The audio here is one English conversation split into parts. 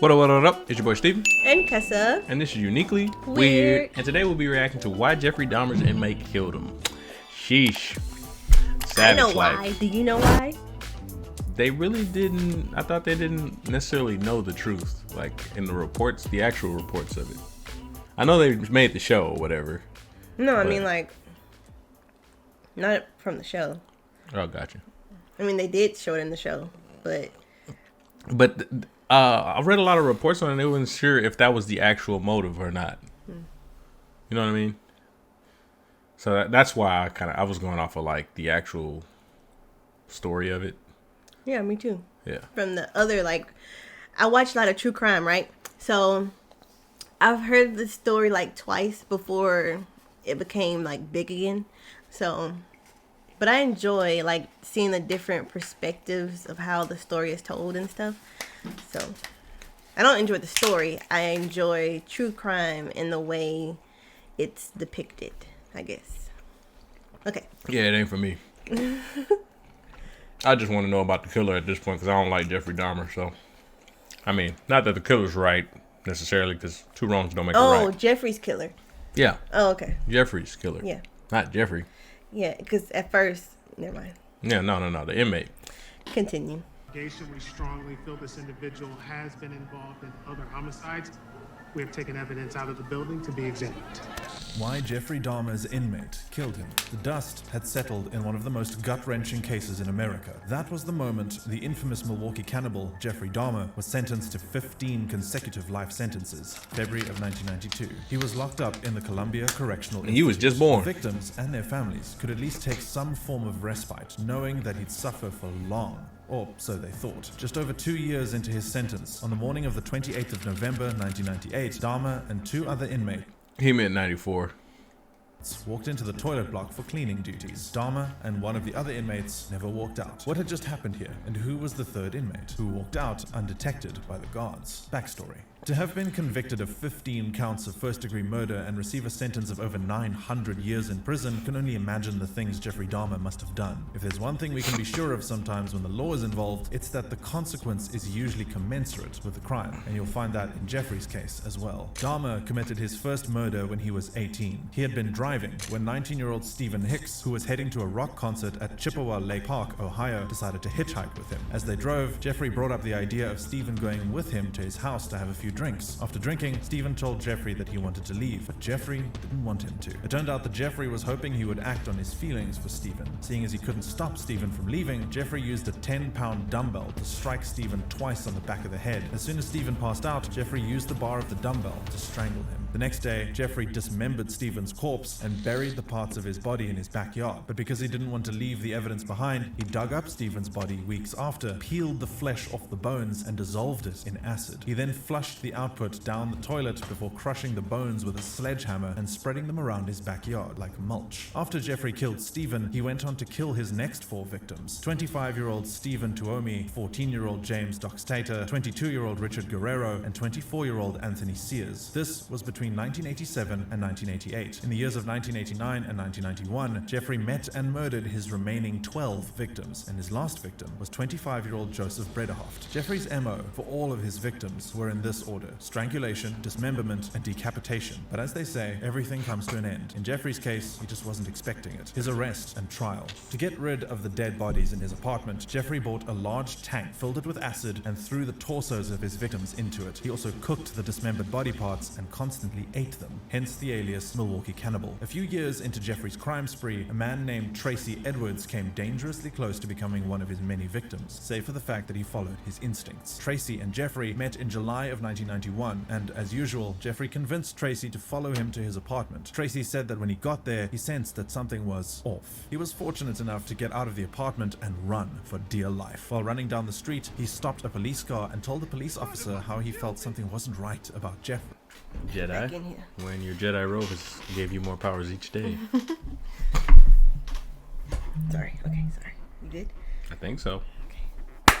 What up? It's your boy Steven. And Kessa. And this is Uniquely Weird. And today we'll be reacting to why Jeffrey Dahmer's inmate killed him. Sheesh. Savage I know life. why. Do you know why? They really didn't. I thought they didn't necessarily know the truth. Like in the reports, the actual reports of it. I know they made the show or whatever. No, I mean like, not from the show. Oh, gotcha. I mean, they did show it in the show, but I read a lot of reports on it and they wasn't sure if that was the actual motive or not. You know what I mean? So that's why I was going off of like the actual story of it. Yeah, me too. Yeah. From the other, like, I watch a lot of true crime, right? So I've heard the story like twice before it became like big again. So, but I enjoy like seeing the different perspectives of how the story is told and stuff. So I don't enjoy the story. I enjoy true crime in the way it's depicted, I guess. Okay. Yeah, it ain't for me. I just want to know about the killer at this point because I don't like Jeffrey Dahmer. So, I mean, not that the killer's right necessarily because two wrongs don't make a right. Oh, Jeffrey's killer. Yeah. Oh, okay. Jeffrey's killer. Yeah. Not Jeffrey. Yeah, because at first, never mind. Yeah, no. The inmate. Continue. We strongly feel this individual has been involved in other homicides. We have taken evidence out of the building to be examined. Why Jeffrey Dahmer's inmate killed him. The dust had settled in one of the most gut-wrenching cases in America. That was the moment the infamous Milwaukee cannibal, Jeffrey Dahmer, was sentenced to 15 consecutive life sentences, February of 1992. He was locked up in the Columbia Correctional Institute. He was just born. The victims and their families could at least take some form of respite, knowing that he'd suffer for long. Or so they thought. Just over 2 years into his sentence, on the morning of the 28th of November 1998, Dahmer and two other inmates He meant 94. walked into the toilet block for cleaning duties. Dahmer and one of the other inmates never walked out. What had just happened here, and who was the third inmate, who walked out undetected by the guards? Backstory. To have been convicted of 15 counts of first-degree murder and receive a sentence of over 900 years in prison, you can only imagine the things Jeffrey Dahmer must have done. If there's one thing we can be sure of sometimes when the law is involved, it's that the consequence is usually commensurate with the crime, and you'll find that in Jeffrey's case as well. Dahmer committed his first murder when he was 18. He had been driving when 19-year-old Stephen Hicks, who was heading to a rock concert at Chippewa Lake Park, Ohio, decided to hitchhike with him. As they drove, Jeffrey brought up the idea of Stephen going with him to his house to have a few drinks. After drinking, Stephen told Jeffrey that he wanted to leave, but Jeffrey didn't want him to. It turned out that Jeffrey was hoping he would act on his feelings for Stephen. Seeing as he couldn't stop Stephen from leaving, Jeffrey used a 10-pound dumbbell to strike Stephen twice on the back of the head. As soon as Stephen passed out, Jeffrey used the bar of the dumbbell to strangle him. The next day, Jeffrey dismembered Stephen's corpse and buried the parts of his body in his backyard. But because he didn't want to leave the evidence behind, he dug up Stephen's body weeks after, peeled the flesh off the bones, and dissolved it in acid. He then flushed the output down the toilet before crushing the bones with a sledgehammer and spreading them around his backyard like mulch. After Jeffrey killed Stephen, he went on to kill his next 4 victims: 25-year-old Stephen Tuomi, 14-year-old James Doxtator, 22-year-old Richard Guerrero, and 24-year-old Anthony Sears. This was between 1987 and 1988. In the years of 1989 and 1991, Jeffrey met and murdered his remaining 12 victims, and his last victim was 25-year-old Joseph Brederhoft. Jeffrey's MO for all of his victims were in this order: strangulation, dismemberment, and decapitation. But as they say, everything comes to an end. In Jeffrey's case, he just wasn't expecting it. His arrest and trial. To get rid of the dead bodies in his apartment, Jeffrey bought a large tank, filled it with acid, and threw the torsos of his victims into it. He also cooked the dismembered body parts and constantly ate them, hence the alias Milwaukee Cannibal. A few years into Jeffrey's crime spree, a man named Tracy Edwards came dangerously close to becoming one of his many victims, save for the fact that he followed his instincts. Tracy and Jeffrey met in July of 1991, and as usual, Jeffrey convinced Tracy to follow him to his apartment. Tracy said that when he got there, he sensed that something was off. He was fortunate enough to get out of the apartment and run for dear life. While running down the street, he stopped a police car and told the police officer how he felt something wasn't right about Jeffrey. Jedi. When your Jedi robe gave you more powers each day. Sorry. Okay, sorry. You did? I think so. Okay.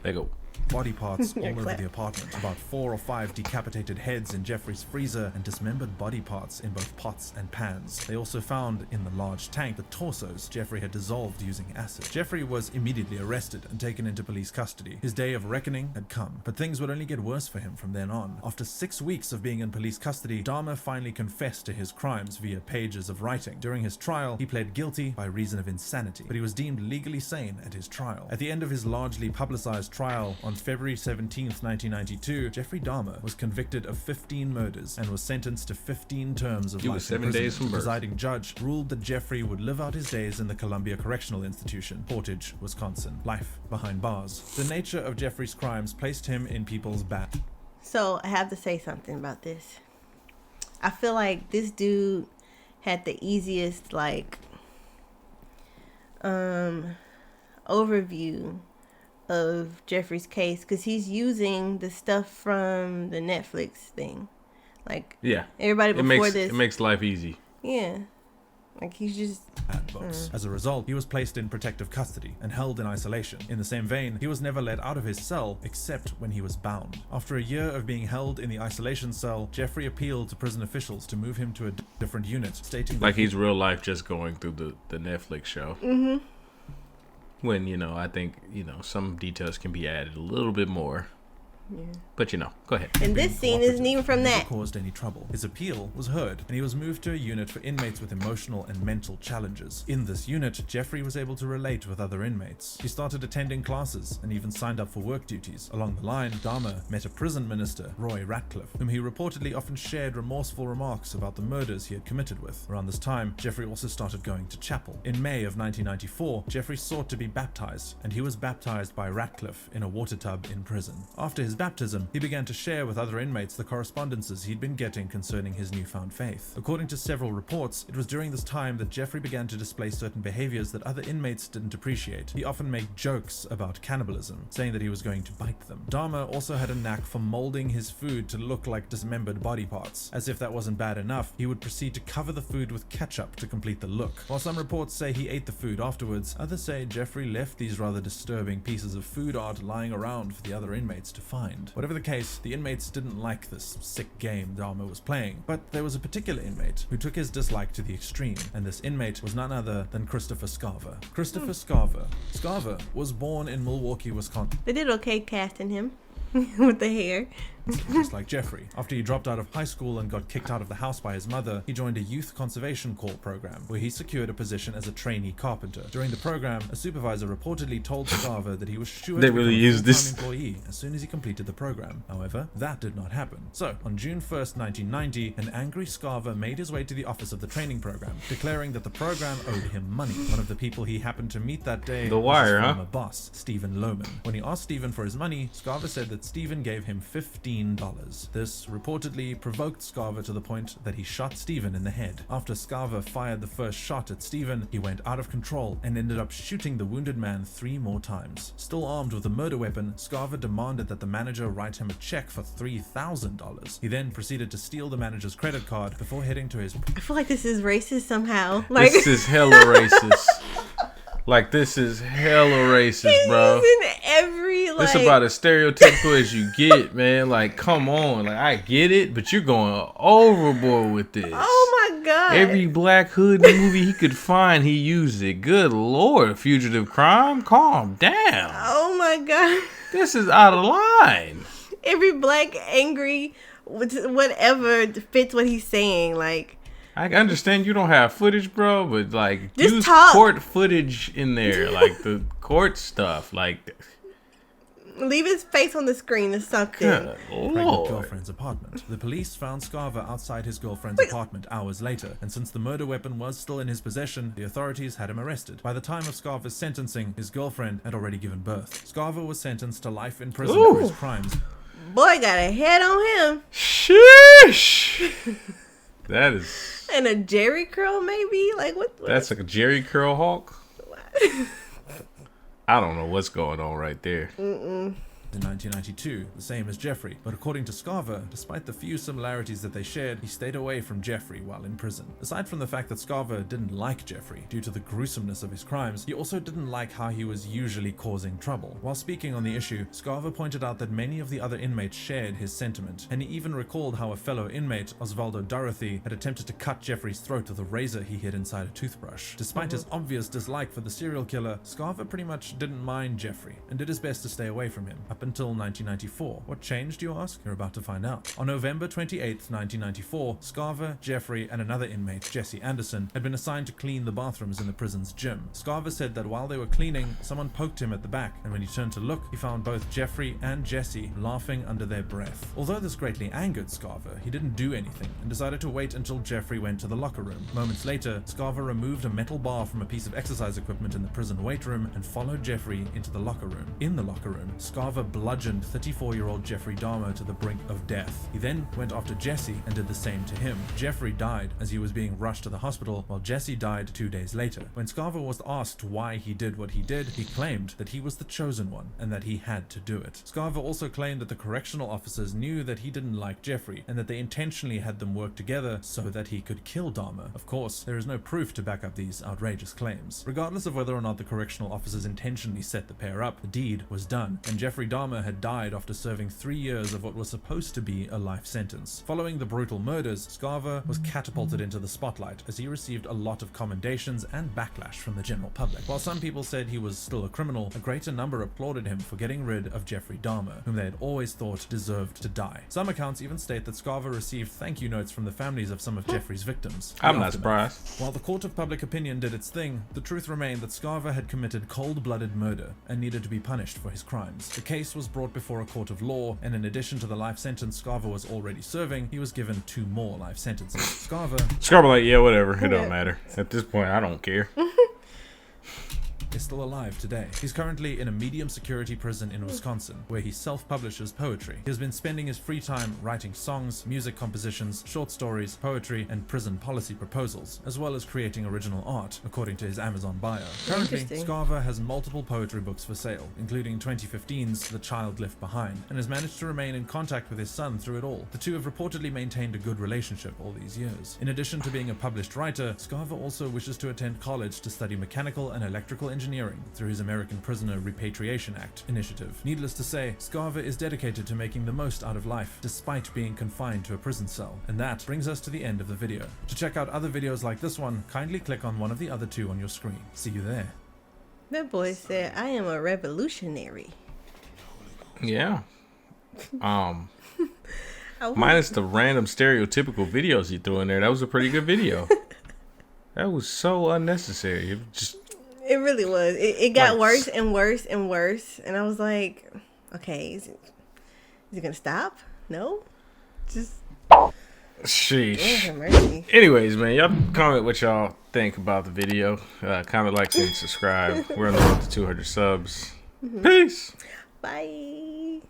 There you go. body parts all over clap. the apartment. About 4 or 5 decapitated heads in Jeffrey's freezer and dismembered body parts in both pots and pans. They also found in the large tank the torsos Jeffrey had dissolved using acid. Jeffrey was immediately arrested and taken into police custody. His day of reckoning had come, but things would only get worse for him from then on. After 6 weeks of being in police custody, Dahmer finally confessed to his crimes via pages of writing. During his trial, he pled guilty by reason of insanity, but he was deemed legally sane at his trial. At the end of his largely publicized trial on February 17th, 1992, Jeffrey Dahmer was convicted of 15 murders and was sentenced to 15 terms of He life was 7 imprisonment. days from The birth. presiding judge ruled that Jeffrey would live out his days in the Columbia Correctional Institution, Portage, Wisconsin. Life behind bars. The nature of Jeffrey's crimes placed him in people's back. So I have to say something about this. I feel like this dude had the easiest overview of Jeffrey's case because he's using the stuff from the Netflix thing. Like, Yeah. everybody before this. It makes life easy. Yeah. Like, he's just. Books. As a result, he was placed in protective custody and held in isolation. In the same vein, he was never let out of his cell except when he was bound. After a year of being held in the isolation cell, Jeffrey appealed to prison officials to move him to a different unit, stating that Like he's real life just going through the Netflix show. Mm-hmm. When, I think, some details can be added a little bit more. Yeah. But go ahead. And this scene isn't even from never that. caused any trouble. His appeal was heard, and he was moved to a unit for inmates with emotional and mental challenges. In this unit, Jeffrey was able to relate with other inmates. He started attending classes and even signed up for work duties. Along the line, Dahmer met a prison minister, Roy Ratcliffe, whom he reportedly often shared remorseful remarks about the murders he had committed with. Around this time, Jeffrey also started going to chapel. In May of 1994, Jeffrey sought to be baptized, and he was baptized by Ratcliffe in a water tub in prison. After his baptism, he began to share with other inmates the correspondences he'd been getting concerning his newfound faith. According to several reports, it was during this time that Jeffrey began to display certain behaviors that other inmates didn't appreciate. He often made jokes about cannibalism, saying that he was going to bite them. Dahmer also had a knack for molding his food to look like dismembered body parts. As if that wasn't bad enough, he would proceed to cover the food with ketchup to complete the look. While some reports say he ate the food afterwards, others say Jeffrey left these rather disturbing pieces of food art lying around for the other inmates to find. Whatever the case, the inmates didn't like this sick game Dahmer was playing, but there was a particular inmate who took his dislike to the extreme, and this inmate was none other than Christopher Scarver. Christopher Scarver. Scarver was born in Milwaukee, Wisconsin. They did okay casting him with the hair. Just like Jeffrey. After he dropped out of high school and got kicked out of the house by his mother, he joined a youth conservation corps program where he secured a position as a trainee carpenter. During the program, a supervisor reportedly told Scarver that he was sure They to really become a used this. full-time employee as soon as he completed the program. However, that did not happen. So, on June 1st, 1990, an angry Scarver made his way to the office of the training program, declaring that the program owed him money. One of the people he happened to meet that day The was Wire, his huh? former boss, Stephen Lohman. When he asked Stephen for his money, Scarver said that Stephen gave him $15. This reportedly provoked Scarver to the point that he shot Stephen in the head. After Scarver fired the first shot at Stephen, he went out of control and ended up shooting the wounded man 3 more times. Still armed with a murder weapon, Scarver demanded that the manager write him a check for $3,000. He then proceeded to steal the manager's credit card before heading to his... I feel like this is racist somehow. Like, This is hella racist. Like, this is hella racist, bro. he's in every, like... It's about as stereotypical as you get, man. Like, come on. Like, I get it, but you're going overboard with this. Oh, my God. Every black hood movie he could find, he used it. Good Lord, fugitive crime. Calm down. Oh, my God. This is out of line. Every black, angry, whatever fits what he's saying. Like... I understand you don't have footage, bro, but like Just use talk. court footage in there, like the court stuff, like. Leave his face on the screen or something. Good pregnant Lord. girlfriend's apartment. The police found Scarver outside his girlfriend's apartment hours later, and since the murder weapon was still in his possession, the authorities had him arrested. By the time of Scarver's sentencing, his girlfriend had already given birth. Scarver was sentenced to life in prison for his crimes. Boy got a head on him. Sheesh. That is. And a Jerry curl, maybe? Like, what? That's like a Jerry Curl Hawk. I don't know what's going on right there. in 1992, the same as Jeffrey, but according to Scarver, despite the few similarities that they shared, he stayed away from Jeffrey while in prison. Aside from the fact that Scarver didn't like Jeffrey due to the gruesomeness of his crimes, he also didn't like how he was usually causing trouble. While speaking on the issue, Scarver pointed out that many of the other inmates shared his sentiment, and he even recalled how a fellow inmate, Osvaldo Dorothy, had attempted to cut Jeffrey's throat with a razor he hid inside a toothbrush. Despite his obvious dislike for the serial killer, Scarver pretty much didn't mind Jeffrey, and did his best to stay away from him, up until 1994. What changed, you ask? You're about to find out. On November 28th, 1994, Scarver, Jeffrey, and another inmate, Jesse Anderson, had been assigned to clean the bathrooms in the prison's gym. Scarver said that while they were cleaning, someone poked him at the back, and when he turned to look, he found both Jeffrey and Jesse laughing under their breath. Although this greatly angered Scarver, he didn't do anything, and decided to wait until Jeffrey went to the locker room. Moments later, Scarver removed a metal bar from a piece of exercise equipment in the prison weight room and followed Jeffrey into the locker room. In the locker room, Scarver bludgeoned 34-year-old Jeffrey Dahmer to the brink of death. He then went after Jesse and did the same to him. Jeffrey died as he was being rushed to the hospital, while Jesse died 2 days later. When Scarver was asked why he did what he did, he claimed that he was the chosen one and that he had to do it. Scarver also claimed that the correctional officers knew that he didn't like Jeffrey and that they intentionally had them work together so that he could kill Dahmer. Of course, there is no proof to back up these outrageous claims. Regardless of whether or not the correctional officers intentionally set the pair up, the deed was done, and Jeffrey Dahmer had died after serving 3 years of what was supposed to be a life sentence. Following the brutal murders, Scarver was catapulted into the spotlight as he received a lot of commendations and backlash from the general public. While some people said he was still a criminal, a greater number applauded him for getting rid of Jeffrey Dahmer, whom they had always thought deserved to die. Some accounts even state that Scarver received thank you notes from the families of some of Jeffrey's victims. I'm not surprised. While the court of public opinion did its thing, the truth remained that Scarver had committed cold-blooded murder and needed to be punished for his crimes. The case was brought before a court of law, and in addition to the life sentence Scarver was already serving, he was given 2 more life sentences. Scarver like, yeah, whatever, it don't matter. At this point, I don't care. Is still alive today. He's currently in a medium security prison in Wisconsin, where he self-publishes poetry. He has been spending his free time writing songs, music compositions, short stories, poetry, and prison policy proposals, as well as creating original art, according to his Amazon bio. Currently, Scarver has multiple poetry books for sale, including 2015's The Child Left Behind, and has managed to remain in contact with his son through it all. The two have reportedly maintained a good relationship all these years. In addition to being a published writer, Scarver also wishes to attend college to study mechanical and electrical engineering through his American Prisoner Repatriation Act initiative. Needless to say, Scarver is dedicated to making the most out of life, despite being confined to a prison cell. And that brings us to the end of the video. To check out other videos like this one, kindly click on one of the other 2 on your screen. See you there. That boy said, I am a revolutionary. Yeah. Minus the random stereotypical videos he threw in there, that was a pretty good video. That was so unnecessary. It really was. It got worse and worse and worse. And I was like, okay, is it going to stop? No? Just... Sheesh. Mercy. Anyways, man, y'all comment what y'all think about the video. Comment, like, and subscribe. We're on the road to 200 subs. Peace. Bye.